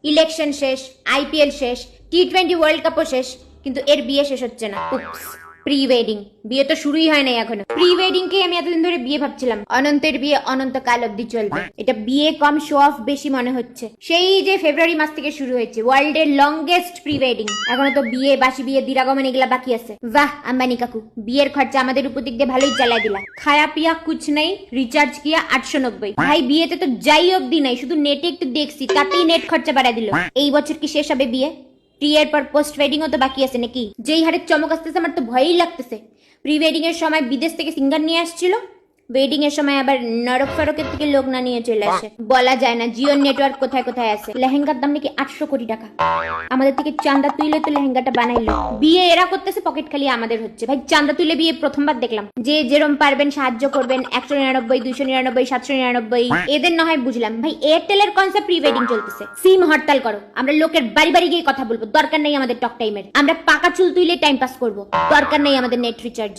Election শেষ, IPL শেষ, T20 world কাপও শেষ, কিন্তু এর বিয়ে শেষ হচ্ছে না। প্রি ওয়েডিং, বিয়ে তো শুরুই হয় নাই এখনো। প্রি ওয়েডিং কে আমি এতদিন ধরে বিয়ে ভাবছিলাম, অনন্তের বিয়ে অনন্তকাল অব্দি চলবে। এটা বিয়ে কম শো অফ বেশি মনে হচ্ছে। সেই যে ফেব্রুয়ারি মাস থেকে শুরু হয়েছে ওয়ার্ল্ড এর লংগেস্ট প্রি ওয়েডিং, এখনো তো বিয়ে, বাসি বিয়ে, দিরাগমন এগুলা বাকি আছে। বাহ আম্বানি কাকু, বিয়ের খরচা আমাদের উপর দিক দিয়ে ভালোই চালাই দিলা। খায়া পিয়া কুছ নেই, রিচার্জ কিয়া 890। ভাই বিয়েতে তো যাই অব্দি নাই, শুধু নেটে একটু দেখছি, তাতেই নেট খরচা বাড়ায় দিল। এই বছর কি শেষ হবে বিয়ে? প্রি এর পর পোস্ট ওয়েডিংও তো বাকি আছে নাকি? যেই হারে চমক আসতেছে আমার তো ভয়ই লাগতেছে। প্রি ওয়েডিং এর সময় বিদেশ থেকে সিঙ্গার নিয়ে আসছিল, ওয়েডিং এর সময় আবার নরক ফরকের থেকে লোক না নিয়ে চলে আসে। বলা যায় না জিওর নেটওয়ার্ক কোথায় কোথায় আছে। লেহেঙ্গার দাম নাকি 800 কোটি টাকা। আমাদের থেকে চাঁদা তুইলে তো লেহেঙ্গাটা বানাইলো। বিয়ে এরা করতেছে, পকেট খালি আমাদের হচ্ছে। ভাই চাঁদা তুলে বিয়ে প্রথমবার দেখলাম। যে যেরম পারবেন সাহায্য করবেন, 199, 299, 799, এদের না হয় বুঝলাম। ভাই এয়ারটেলের কনসেপ্ট প্রি ওয়েডিং চলতেছে। সিম হরতাল করো, আমরা লোকের বাড়ি বাড়ি গিয়ে কথা বলবো। দরকার নেই আমাদের টক টাইমের, আমরা পাকা চুল তুইলে টাইম পাস করবো। দরকার নেই আমাদের নেট রিচার্জ।